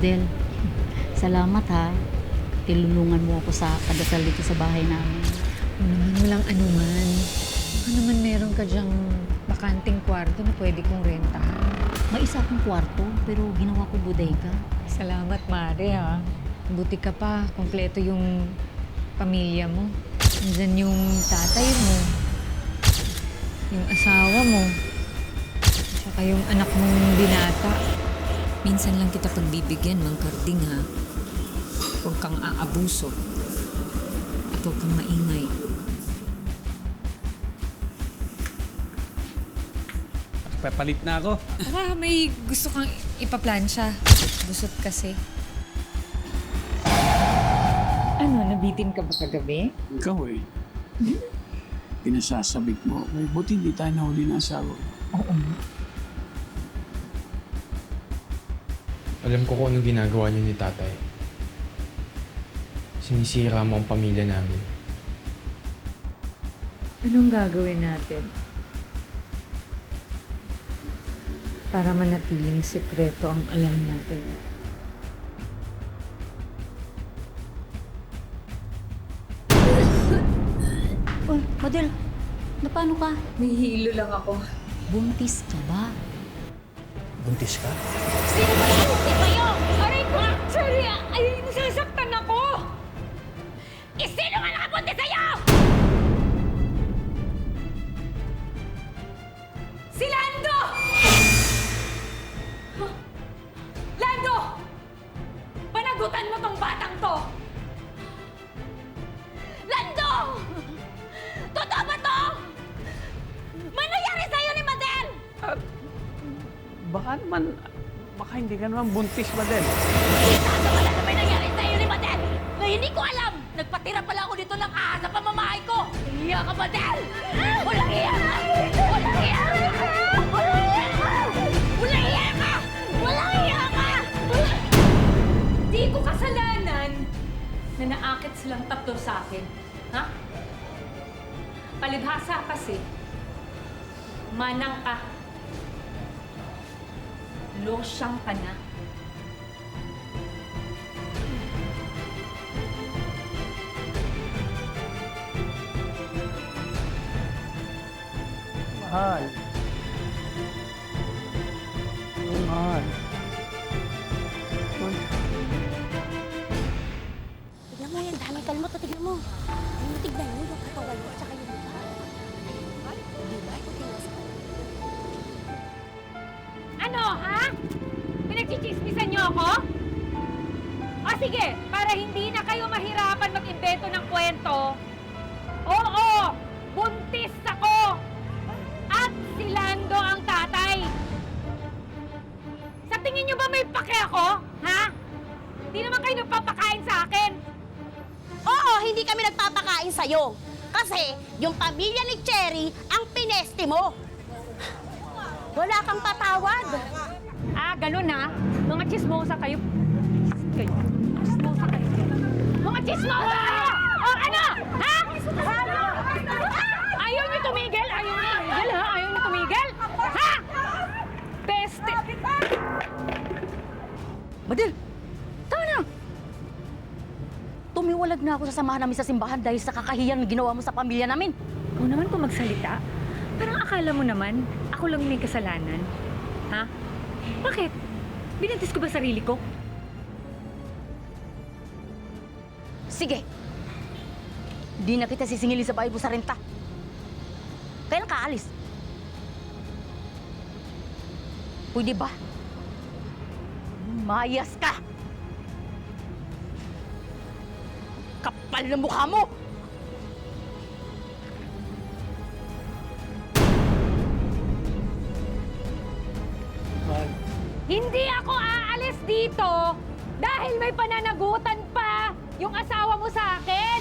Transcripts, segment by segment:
Model, salamat ha. Tinulungan mo ako sa pagdasal dito sa bahay namin. Walang anuman. Baka naman meron ka dyang bakanting kwarto na pwede kong rentahan. May isa akong kwarto, pero ginawa ko bodega. Salamat, Mare, ha. Buti ka pa. Kompleto yung pamilya mo. Nandyan yung tatay mo. Yung asawa mo. Tsaka yung anak mong binata. Minsan lang kita pagbibigyan, Mang Karding, ha? Huwag kang aabuso. At huwag kang maingay. Papalit na ako. Baka may gusto kang ipaplansya. Busot kasi. Ano, nabitin ka ba kagabi? Ikaw eh. Pinasasabik mo. May buti hindi tayo nahuli ng asawa ko. Oo. Alam ko kung ano ginagawa niyo ni tatay. Sinisira mo ang pamilya namin. Anong gagawin natin? Para manatiling sekreto ang alam natin. Uy, Model, paano ka? May hilo lang ako. Buntis ka ba? Buntis ka? Sino ba yan? Di ba yun? Aray ko! Sorry! Ay, nasasaktan ako! Sino nga nakabuntis sa'yo? Si Lando! Lando! Panagutan mo tong batang to! Lando! Totoo ba to? May nangyari sa'yo ni Madel! Baka hindi ka naman buntis ba din? Sigurado ka na may nangyari sa'yo ni Madel! Na hindi ko alam! Nagpatira pala ako dito ng ahas sa pamamahay ko! Iya ka, Madel! Walang iya ka! Walang iya ka! Walang iya ka! Walang iya ka! Walang iya ka! Di ko kasalanan na naakit silang tatlo sa akin. Ha? Palibhasa kasi, manang ka. Losyang ka na. Mahal. Mahal. Uy, Tignan mo yan, daming kalmot. Tignan mo. Ayun, tignan mo yung katawan mo at saka yung mukha. Ayun, di ba? Ito tingnan mo. Ano, ha? Pinagchichismisan niyo ako? O sige, para hindi na kayo mahirapan mag-imbento ng kwento. Oo, buntis ako! At si Lando ang tatay. Sa tingin niyo ba may pake ako? Ha? Di naman kayo nagpapakain sa akin. Oo, hindi kami nagpapakain sa'yo. Kasi yung pamilya ni Cherry ang pineste mo. Wala kang patawad. Ah, ganun ha? Mga chismosa kayo. Chismosa kayo. Mga chismosa kayo! O ano? Ha? Ayaw niyo tumigil? Ayaw niyo tumigil, ha? Ayaw niyo tumigil? Ha? Peste! Model, tama na! Tumiwalag na ako sa samahan namin sa simbahan dahil sa kakahiyan na ginawa mo sa pamilya namin. Ikaw naman kung magsalita. Parang akala mo naman, ako lang may kasalanan. Ha? Bakit? Binantis ko ba sarili ko? Sige. Di na kita sisingilin sa bahay mo sa renta. Kailan ka alis? Pwede ba? Mayas ka! Kapal na mukha mo! mahal. Hindi ako aalis dito dahil may pananagutan pa yung asawa mo sa akin.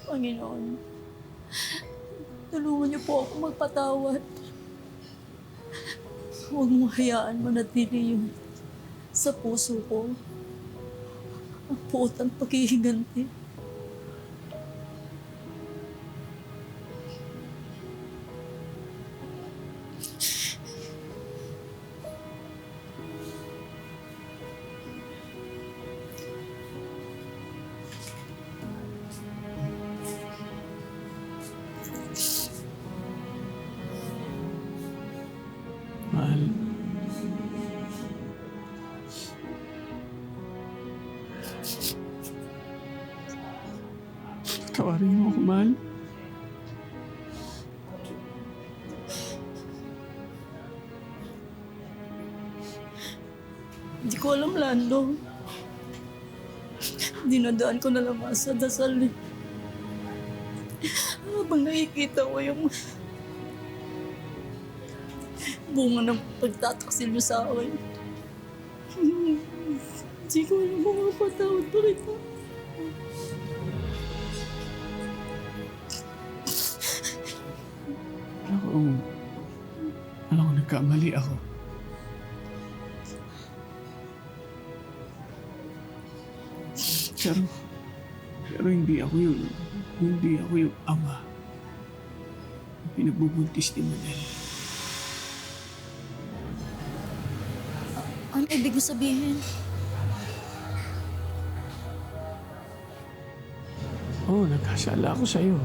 Panginoon, tulungan niyo po ako magpatawad. Huwag mo hayaan manatili yung Sa puso ko, ang putang paghihiganti. Mahal. Tawarin mo ako, mahal. Hindi ko alam, Lando. Dinadaan ko na lang sa dasal eh. Habang nakikita ko yung bunga ng pagtataksil niyo sa akin. Hindi ko alam kung mapatawad pa kita. Alam ko, nagkamali ako. Pero hindi ako yun. Hindi ako yung ama. Yung pinagbubuntis ni Manel. Ano ibig mo sabihin? Oo, nagkasala ako sa'yo.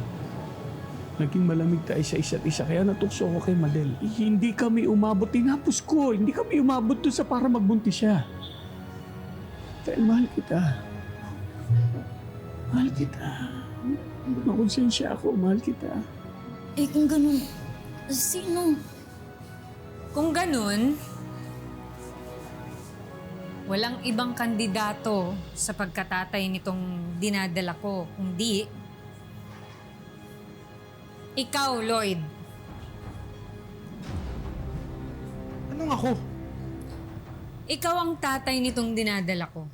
Naging malamig tayo sa isa't isa, kaya natukso ako kay Madel. Hindi kami umabot, tinapos ko. Hindi kami umabot doon sa para magbuntis siya. Dahil mahal kita. Mahal kita. Makonsensya ako, mahal kita. Eh kung ganun, sino? Kung ganun, walang ibang kandidato sa pagkatatay nitong dinadala ko, kundi ikaw, Lloyd. Anong ako? Ikaw ang tatay nitong dinadala ko.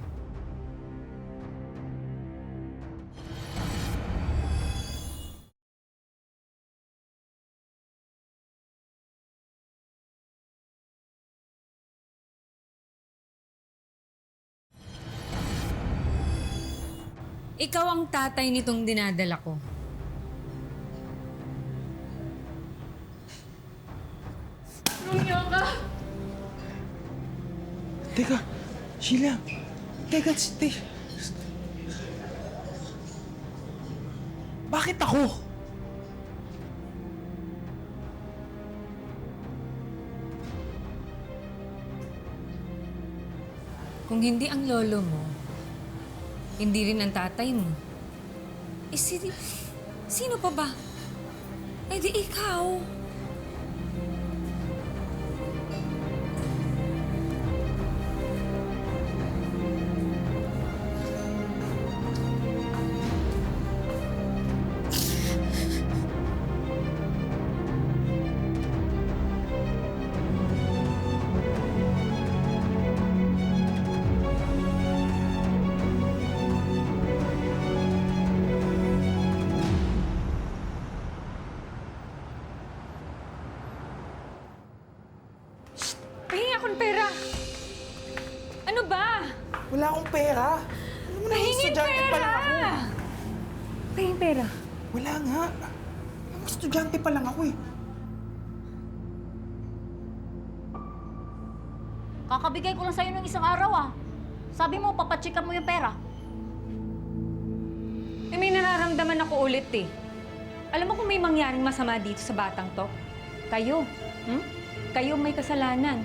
Ikaw ang tatay nitong dinadala ko. Teka, Sheila. Teka, bakit ako? Kung hindi ang lolo mo, hindi rin ang tatay mo. Eh, sino pa ba? Eh di ikaw. Pahingi akong pera. Ano ba? Wala akong pera. Alam mo na, Pahingi estudyante pa lang ako. Pahingi pera. Wala nga. Alam mo, estudyante pa lang ako eh. Kakabigay ko lang sa'yo ng isang araw ah. Sabi mo, papachikan mo yung pera. Eh, may nararamdaman ako ulit eh. Alam mo kung may mangyaring masama dito sa batang to? Kayo. Kayo may kasalanan.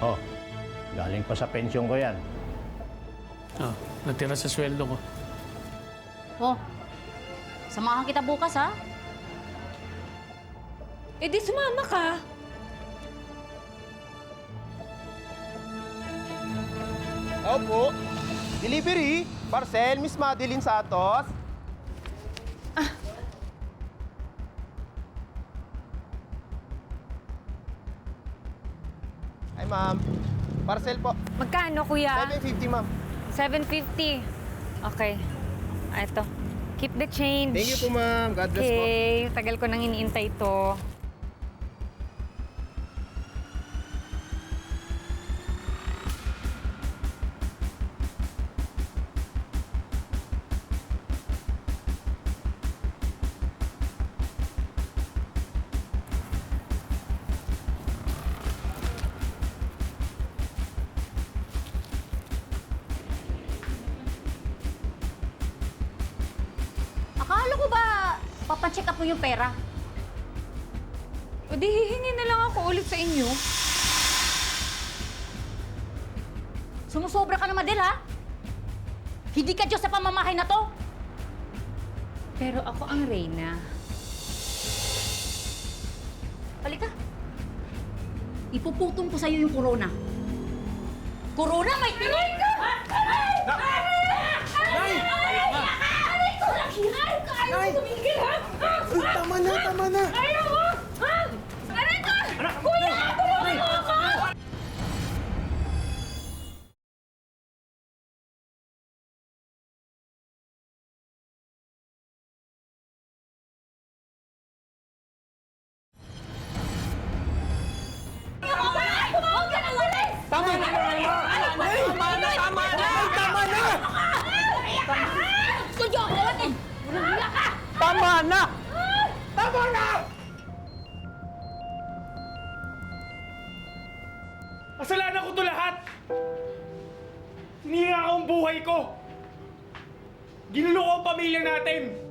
Oh, galing pa sa pensyon ko yan. Ah, natira sa sweldo ko. Oh, samahan kita bukas ha. Eh di sumama ka. Opo. Delivery. Parcel, Miss Madeline Santos. Ay, ma'am. Parcel po. Magkano, kuya? 750, ma'am. 750. Okay. Ito. Keep the change. Thank you po, ma'am. God bless po. Okay. Tagal ko nang iniintay to. Akala ko ba papacheck up mo yung pera? O di hihingi na lang ako ulit sa inyo. Sumusobra ka na, Madel, ha? Hindi ka Diyos sa pamamahay na to. Pero ako ang reyna. Halika. Ipuputong ko sa'yo yung corona. Corona, may tingin ka! Tama na, tama na! Tama na! Tama na! Kasalanan ko to lahat! Hininga ko ang buhay ko! Ginulo ko ang pamilya natin!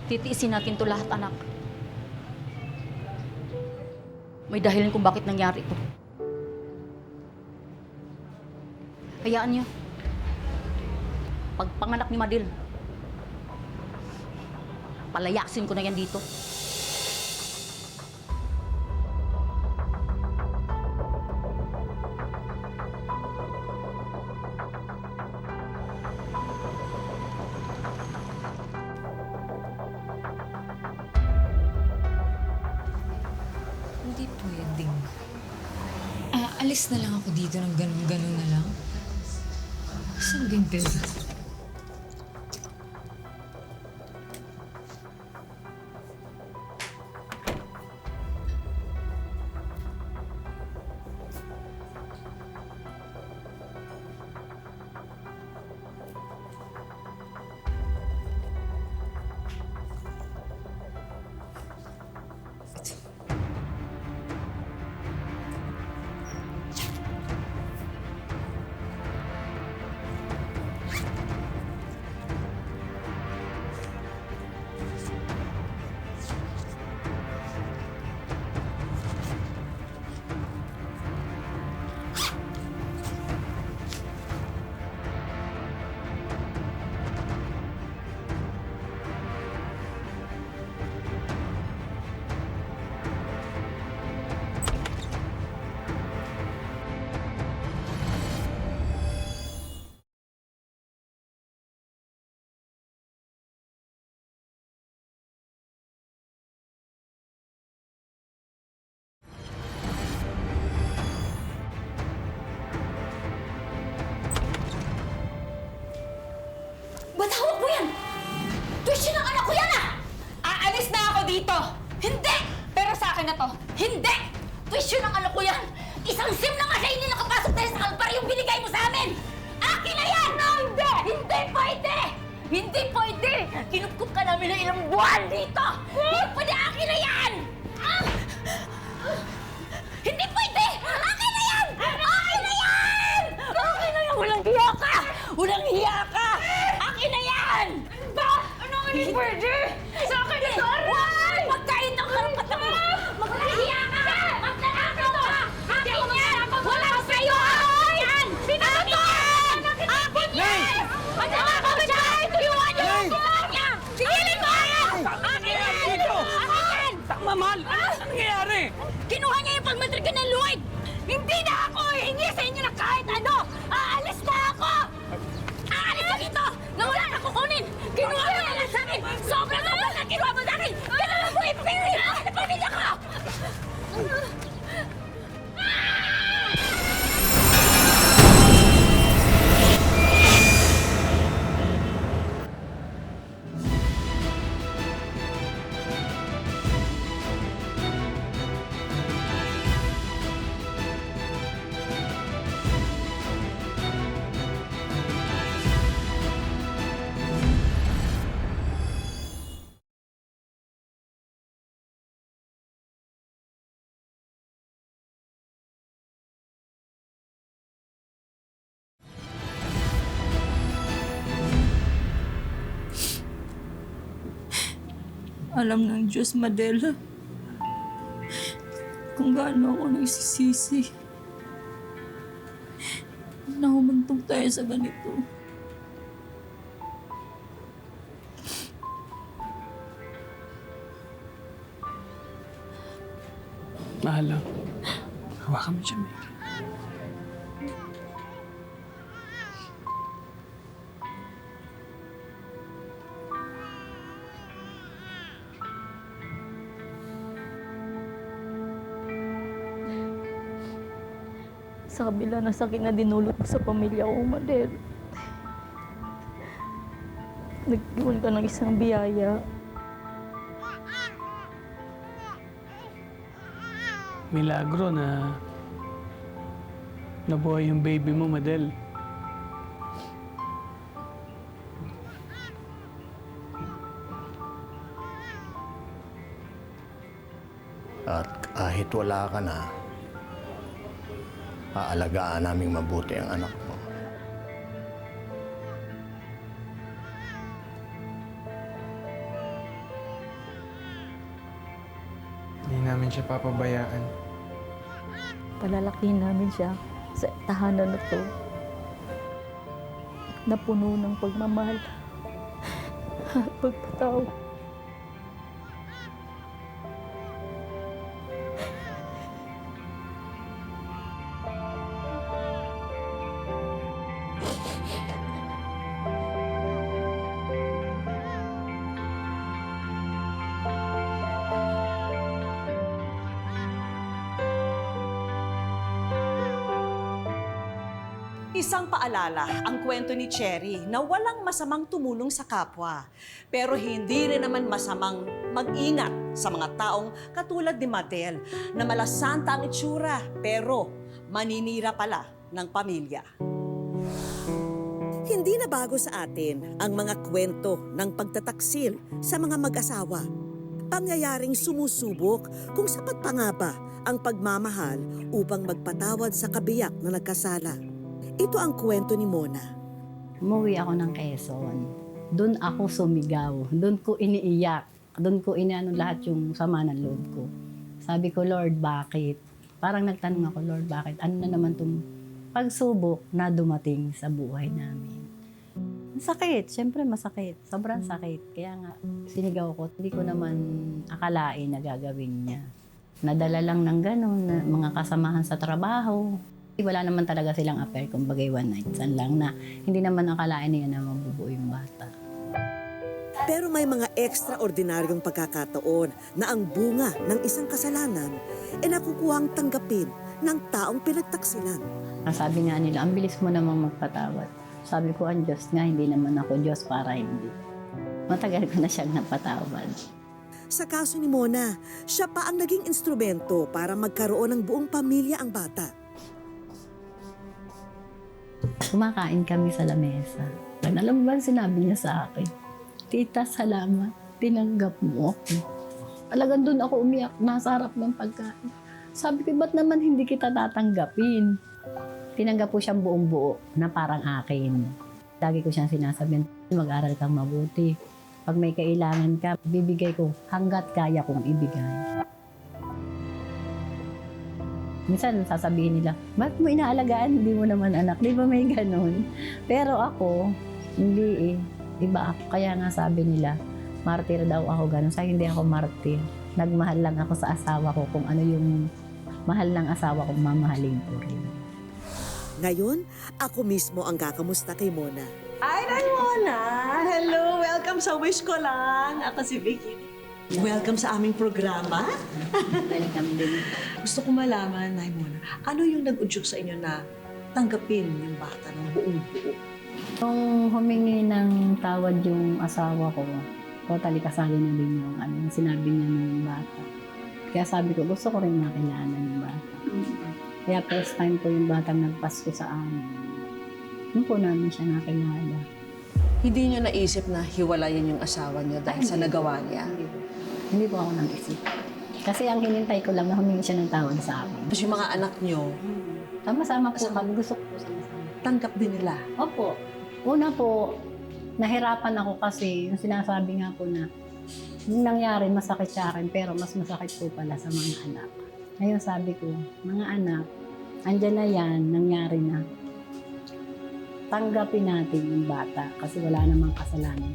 Titiisin natin to lahat, anak. May dahilan kung bakit nangyari ito. Hayaan niyo. Pagpanganak ni Madel, palayasin ko na yan dito. Hindi pwedeng. Alis na lang ako dito ng ganun-ganun na lang. Saan din pwede? Ba't hawak mo yan? Tuition ng anak ko yan, ah! Aalis na ako dito! Hindi! Pero sa akin na to. Hindi! Tuition ng anak ko yan! Isang SIM na nga siya hindi nakapasok dahil sa kalbar yung binigay mo sa amin! Akin na yan! No, hindi! Hindi pwede! Hindi pwede! Kinupkup ka namin ng ilang buwan dito! Hindi pwede! Akin na yan! Hindi pwede! Akin na yan! Akin na yan! Akin na yan! Walang hiya ka! Walang hiya ka! Akin na yan! Ano ba? Ano hindi pwede? Sa akin na to! Huwag! Magkain ng karapatan mo! Magkahiya ka! Magkaakaw ka! Akin yan! Walang sa'yo! Akin yan! Akin yan! Akin yan! Madama ka ba dyan? Tuyuan niyo ang buwan niya! Sigilin mo! Akin yan! Akin yan! Tama, mahal! Ano nangyayari? Kinuha niya yung pagmatrika ng Lloyd! Hindi na ako hihingi sa inyo na kahit ano! Aalis na ako! Aalis na dito! Na wala na kukunin! Kinuha mo na lang sa akin! Sobra-sobra na kinuha mo sa akin! Kailangan mo ipili! Ipamilya ka! Alam ng Diyos, Madel, kung gaano ako nagsisisi na humantong tayo sa ganito. Mahal lang. Hawakan mo siya, Mary. Sa kabila ng sakit na dinulot mo sa pamilya ko, Madel. Nagdiwan ka ng isang biyaya. Milagro na nabuhay yung baby mo, Madel. At kahit wala ka na, aalagaan naming mabuti ang anak mo. Hindi namin siya papabayaan. Palalakihin namin siya sa tahanan na to. Na puno ng pagmamahal at pagpatawad. Isang paalala ang kwento ni Cherry na walang masamang tumulong sa kapwa. Pero hindi rin naman masamang mag-ingat sa mga taong katulad ni Madel na malasanta ang itsura pero maninira pala ng pamilya. Hindi na bago sa atin ang mga kwento ng pagtataksil sa mga mag-asawa. Pangyayaring sumusubok kung sapat pa nga ba ang pagmamahal upang magpatawad sa kabiyak na nagkasala. Ito ang kwento ni Mona. Umuwi ako ng Quezon. Doon ako sumigaw. Doon ko iniiyak. Doon ko inaano lahat yung sama ng loob ko. Sabi ko, Lord, bakit? Parang nagtanong ako, Lord, bakit? Ano na naman itong pagsubok na dumating sa buhay namin? Sakit. Siyempre masakit. Sobrang sakit. Kaya nga, sinigaw ko. Hindi ko naman akalain na gagawin niya. Nadala lang ng gano'n, mga kasamahan sa trabaho. Wala naman talaga silang affair, kumbagay one night stand lang na hindi naman akalain niya na mabubuo yung bata. Pero may mga ekstraordinaryong pagkakataon na ang bunga ng isang kasalanan ay nakukuhang tanggapin ng taong pinagtaksilan. Ang sabi nga nila, ang bilis mo namang magpatawad. Sabi ko, ang Diyos nga, hindi naman ako Diyos para hindi. Matagal ko na siyang napatawad. Sa kaso ni Mona, siya pa ang naging instrumento para magkaroon ng buong pamilya ang bata. Kumakain kami sa lamesa. Alam mo ba sinabi niya sa akin? Tita, salamat. Tinanggap mo ako. Talagang doon ako umiyak. Nasa harap ng pagkain. Sabi ko, ba't naman hindi kita tatanggapin? Tinanggap ko siyang buong buo na parang akin. Lagi ko siyang sinasabihan, mag-aral kang mabuti. Pag may kailangan ka, bibigay ko hanggat kaya kong ibigay. Minsan sasabihin nila, bakit mo inaalagaan? Hindi mo naman anak. Di ba may ganun? Pero ako, hindi eh. Iba ako. Kaya nga sabi nila, martir daw ako ganun. Sa hindi ako martir. Nagmahal lang ako sa asawa ko kung ano yung mahal ng asawa kong mamahalin ko rin. Ngayon, ako mismo ang kakamusta kay Mona. Hi, Mona! Hello! Welcome sa Wish Ko Lang! Ako si Vicky. Welcome sa aming programa. Welcome din. Gusto ko malaman, Nay Mona, ano yung nag-udyok sa inyo na tanggapin yung bata ng buong buo? Nung humingi ng tawad yung asawa ko, totally kasali na din yung sinabi niya ng bata. Kaya sabi ko, gusto ko rin makilala ng bata. Kaya first time ko yung batang nagpasko sa amin. Doon po namin siya nakilala. Hindi niyo naisip na hiwalayan yung asawa niyo dahil sa nagawa niya? Hindi po ako nag-isip. Kasi ang hinintay ko lang na humingi siya ng tawad sa akin. Tapos yung mga anak niyo, Sama-sama po kami. Gusto ko po sama-sama. tanggap din nila. Opo. Una po, nahirapan ako kasi yung sinasabi nga po na Yung nangyari, masakit sa akin, pero mas masakit po pala sa mga anak. Ngayon sabi ko, mga anak, andyan na yan, nangyari na. Tanggapin natin yung bata kasi wala namang kasalanan.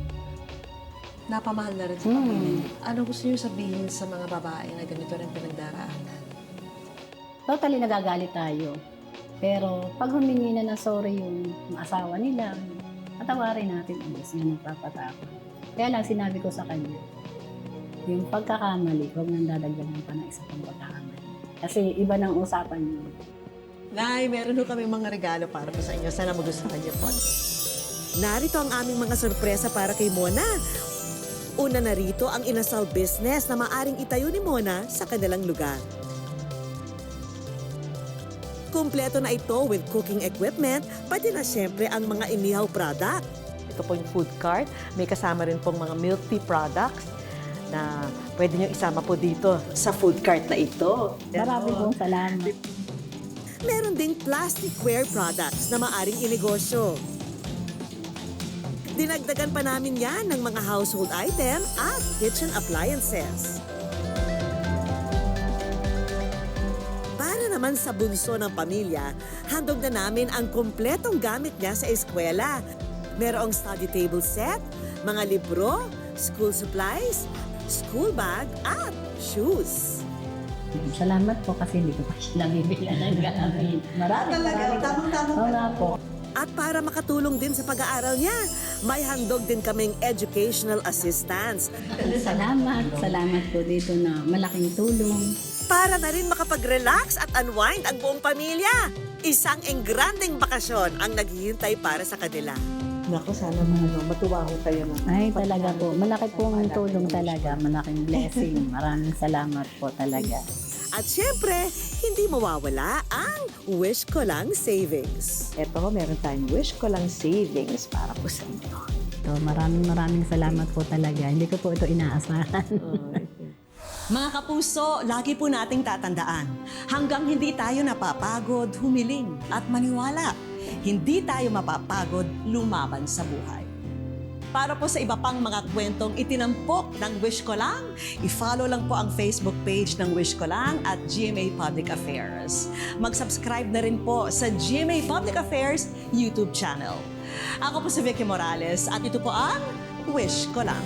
Napamahal na rin sa pamilya niyo. Ano gusto niyo sabihin sa mga babae na ganito rin pinagdaraanan? Totally nagagalit tayo. Pero pag humingi na ng sorry yung asawa nila, patawarin natin ang Diyos nga nagpapatawad. Kaya lang sinabi ko sa kanya, yung pagkakamali, huwag nang dadagdagan pa ng isa pang pagkakamali. Kasi iba ng usapan yun. Nay, meron ho kami mga regalo para po sa inyo. Sana magustuhan niyo po. Narito ang aming mga sorpresa para kay Mona. Una na rito ang inasal business na maaring itayo ni Mona sa kanilang lugar. Kumpleto na ito with cooking equipment, pati na syempre ang mga inihaw product. Ito po yung food cart. May kasama rin pong mga milk tea products na pwede niyo isama po dito sa food cart na ito. Marami pong salamat. Meron ding plasticware products na maaring inegosyo. Dinagdagan pa namin yan ng mga household item at kitchen appliances. Para naman sa bunso ng pamilya, handog na namin ang kompletong gamit niya sa eskwela. Merong study table set, mga libro, school supplies, school bag at shoes. Salamat po kasi hindi ko pa siya nabibila ng gamit. Marami. Tamang-tamang Oo nga po. At para makatulong din sa pag-aaral niya, may handog din kaming educational assistance. Salamat. Salamat po dito na malaking tulong. Para na rin makapag-relax at unwind ang buong pamilya. Isang engranding bakasyon ang naghihintay para sa kanila. Naku, sana matuwa ho kayo na. Ay, talaga po. Malaki pong tulong talaga. Malaking blessing. Maraming salamat po talaga. At syempre, hindi mawawala ang Wish Ko Lang Savings. Ito, meron tayong Wish Ko Lang Savings para po sa inyo. So, maraming salamat po talaga. Hindi ko po ito inaasahan. Mga kapuso, lagi po nating tatandaan, hanggang hindi tayo napapagod, humiling at maniwala, hindi tayo mapapagod lumaban sa buhay. Para po sa iba pang mga kwentong itinampok ng Wish Ko Lang, i-follow lang po ang Facebook page ng Wish Ko Lang at GMA Public Affairs. Mag-subscribe na rin po sa GMA Public Affairs YouTube channel. Ako po si Vicky Morales at ito po ang Wish Ko Lang.